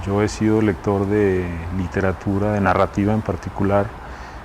Yo he sido lector de literatura, de narrativa en particular,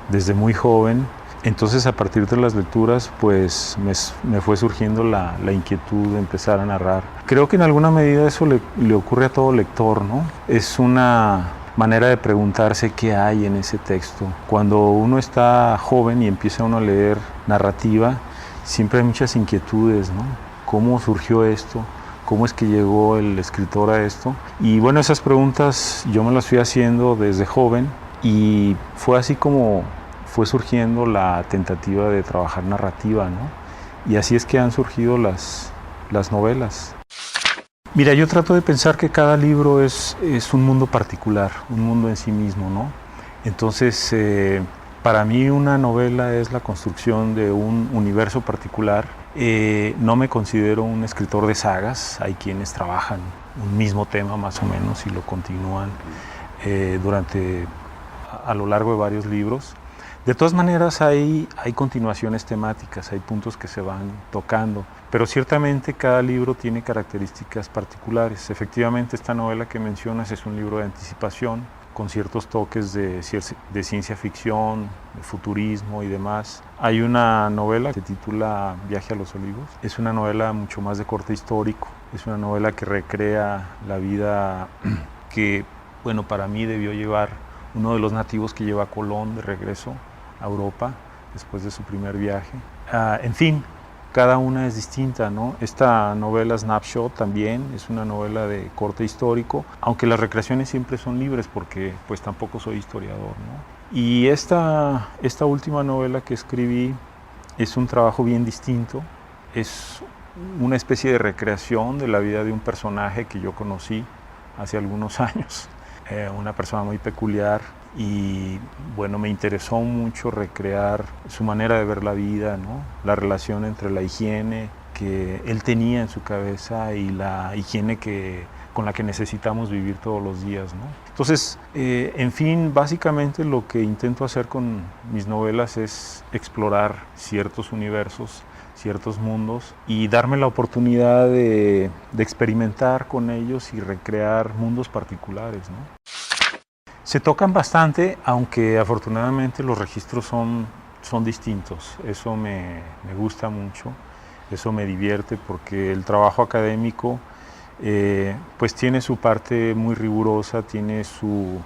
desde muy joven. Entonces, a partir de las lecturas, pues me fue surgiendo la inquietud de empezar a narrar. Creo que en alguna medida eso le ocurre a todo lector, ¿no? Es una manera de preguntarse qué hay en ese texto. Cuando uno está joven y empieza uno a leer narrativa, siempre hay muchas inquietudes, ¿no? ¿Cómo surgió esto? ¿Cómo es que llegó el escritor a esto? Y bueno, esas preguntas yo me las fui haciendo desde joven y fue así como fue surgiendo la tentativa de trabajar narrativa, ¿no? Y así es que han surgido las novelas. Mira, yo trato de pensar que cada libro es un mundo particular, un mundo en sí mismo, ¿no? Entonces, para mí una novela es la construcción de un universo particular. No me considero un escritor de sagas, hay quienes trabajan un mismo tema más o menos y lo continúan a lo largo de varios libros. De todas maneras hay continuaciones temáticas, hay puntos que se van tocando, pero ciertamente cada libro tiene características particulares. Efectivamente, esta novela que mencionas es un libro de anticipación, con ciertos toques de ciencia ficción, de futurismo y demás. Hay una novela que se titula Viaje a los Olivos. Es una novela mucho más de corte histórico, es una novela que recrea la vida que, bueno, para mí debió llevar uno de los nativos que lleva a Colón de regreso a Europa después de su primer viaje. En fin, cada una es distinta, ¿no? Esta novela Snapshot también es una novela de corte histórico, aunque las recreaciones siempre son libres porque pues tampoco soy historiador, ¿no? Y esta última novela que escribí es un trabajo bien distinto, es una especie de recreación de la vida de un personaje que yo conocí hace algunos años, una persona muy peculiar. Y bueno, me interesó mucho recrear su manera de ver la vida, ¿no? La relación entre la higiene que él tenía en su cabeza y la higiene con la que necesitamos vivir todos los días, ¿no? Entonces, en fin, básicamente lo que intento hacer con mis novelas es explorar ciertos universos, ciertos mundos y darme la oportunidad de experimentar con ellos y recrear mundos particulares, ¿no? Se tocan bastante, aunque afortunadamente los registros son distintos. Eso me gusta mucho, eso me divierte porque el trabajo académico pues tiene su parte muy rigurosa, tiene su,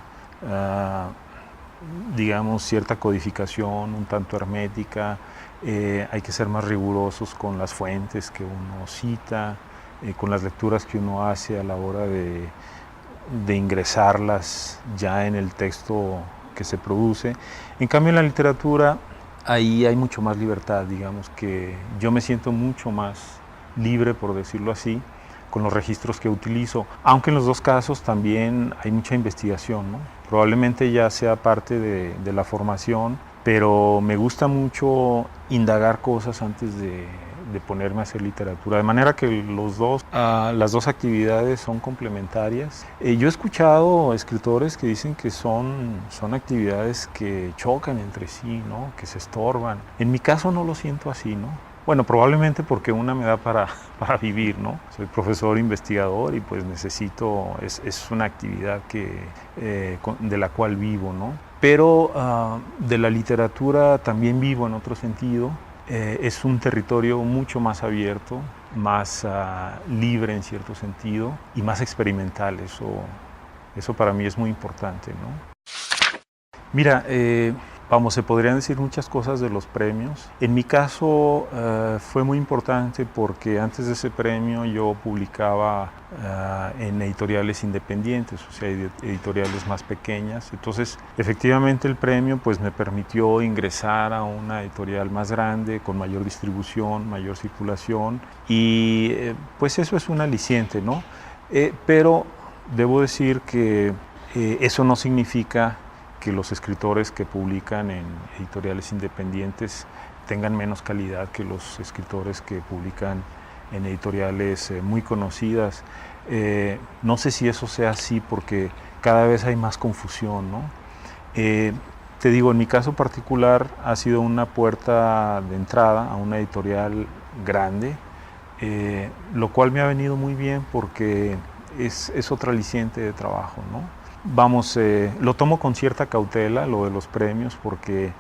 digamos, cierta codificación, un tanto hermética. Hay que ser más rigurosos con las fuentes que uno cita, con las lecturas que uno hace a la hora de ingresarlas ya en el texto que se produce. En cambio, en la literatura, ahí hay mucho más libertad, digamos que yo me siento mucho más libre, por decirlo así, con los registros que utilizo, aunque en los dos casos también hay mucha investigación, ¿no? Probablemente ya sea parte de la formación, pero me gusta mucho indagar cosas antes de ponerme a hacer literatura, de manera que las dos actividades son complementarias. Yo he escuchado escritores que dicen que son actividades que chocan entre sí, ¿no? Que se estorban. En mi caso no lo siento así, ¿no? Bueno, probablemente porque una me da para vivir, ¿no? Soy profesor investigador y pues necesito, es una actividad de la cual vivo, ¿no? Pero de la literatura también vivo en otro sentido. Es un territorio mucho más abierto, más libre en cierto sentido y más experimental. Eso para mí es muy importante, ¿no? Mira, vamos, se podrían decir muchas cosas de los premios. En mi caso fue muy importante porque antes de ese premio yo publicaba en editoriales independientes, o sea, editoriales más pequeñas. Entonces, efectivamente el premio pues me permitió ingresar a una editorial más grande, con mayor distribución, mayor circulación y pues eso es un aliciente, ¿no? Pero debo decir que eso no significa que los escritores que publican en editoriales independientes tengan menos calidad que los escritores que publican en editoriales muy conocidas. No sé si eso sea así porque cada vez hay más confusión, ¿no? Te digo, en mi caso particular ha sido una puerta de entrada a una editorial grande, lo cual me ha venido muy bien porque es otro aliciente de trabajo, ¿no? Vamos, lo tomo con cierta cautela, lo de los premios, porque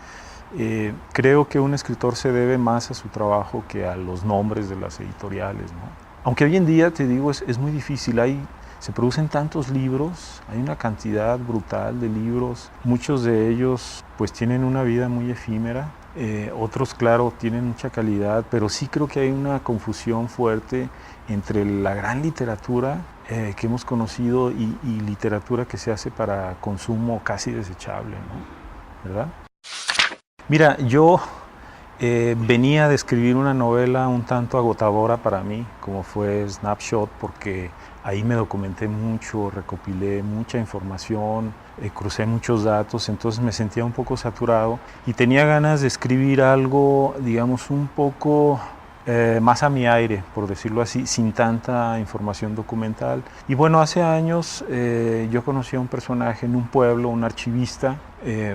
creo que un escritor se debe más a su trabajo que a los nombres de las editoriales, ¿no? Aunque hoy en día, te digo, es muy difícil. Se producen tantos libros, hay una cantidad brutal de libros. Muchos de ellos pues tienen una vida muy efímera. Otros, claro, tienen mucha calidad, pero sí creo que hay una confusión fuerte entre la gran literatura que hemos conocido y literatura que se hace para consumo casi desechable, ¿no? ¿Verdad? Mira, yo venía de escribir una novela un tanto agotadora para mí, como fue Snapshot, porque ahí me documenté mucho, recopilé mucha información, crucé muchos datos, entonces me sentía un poco saturado y tenía ganas de escribir algo, digamos, un poco más a mi aire, por decirlo así, sin tanta información documental. Y bueno, hace años yo conocí a un personaje en un pueblo, un archivista.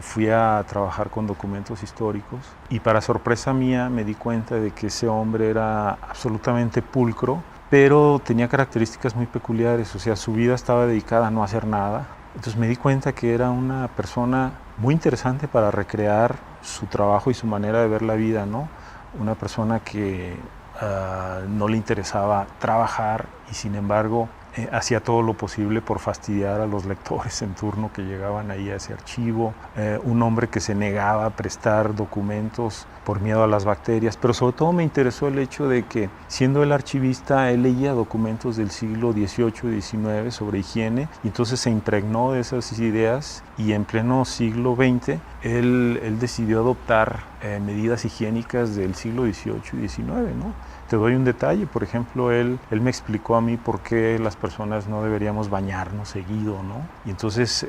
Fui a trabajar con documentos históricos y para sorpresa mía me di cuenta de que ese hombre era absolutamente pulcro, pero tenía características muy peculiares, o sea, su vida estaba dedicada a no hacer nada. Entonces me di cuenta que era una persona muy interesante para recrear su trabajo y su manera de ver la vida, ¿no? Una persona que no le interesaba trabajar y sin embargo hacía todo lo posible por fastidiar a los lectores en turno que llegaban ahí a ese archivo. Un hombre que se negaba a prestar documentos por miedo a las bacterias, pero sobre todo me interesó el hecho de que, siendo el archivista, él leía documentos del siglo XVIII y XIX sobre higiene y entonces se impregnó de esas ideas y en pleno siglo XX él decidió adoptar medidas higiénicas del siglo XVIII y XIX, ¿no? Te doy un detalle, por ejemplo, él me explicó a mí por qué las personas no deberíamos bañarnos seguido, ¿no? Y entonces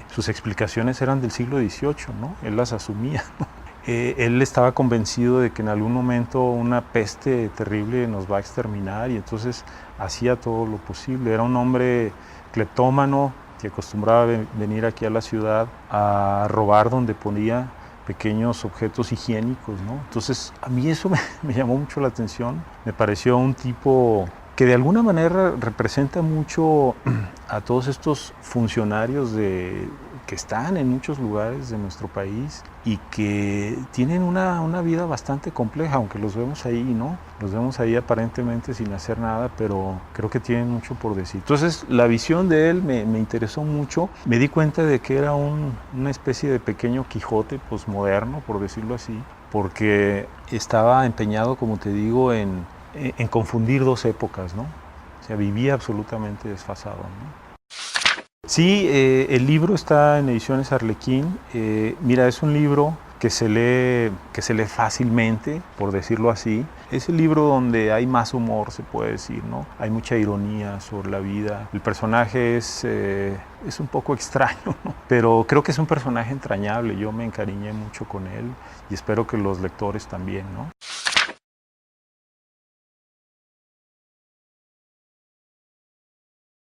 sus explicaciones eran del siglo XVIII, ¿no? Él las asumía, ¿no? Él estaba convencido de que en algún momento una peste terrible nos va a exterminar y entonces hacía todo lo posible. Era un hombre cleptómano que acostumbraba a venir aquí a la ciudad a robar donde ponía pequeños objetos higiénicos, ¿no? Entonces a mí eso me llamó mucho la atención, me pareció un tipo que de alguna manera representa mucho a todos estos funcionarios que están en muchos lugares de nuestro país y que tienen una vida bastante compleja, aunque los vemos ahí, ¿no? Los vemos ahí aparentemente sin hacer nada, pero creo que tienen mucho por decir. Entonces la visión de él me interesó mucho, me di cuenta de que era una especie de pequeño Quijote posmoderno, por decirlo así, porque estaba empeñado, como te digo, en confundir dos épocas, ¿no? O sea, vivía absolutamente desfasado, ¿no? Sí, el libro está en Ediciones Arlequín. Mira, es un libro que se lee fácilmente, por decirlo así. Es el libro donde hay más humor, se puede decir, ¿no? Hay mucha ironía sobre la vida. El personaje es un poco extraño, ¿no? Pero creo que es un personaje entrañable. Yo me encariñé mucho con él y espero que los lectores también, ¿no?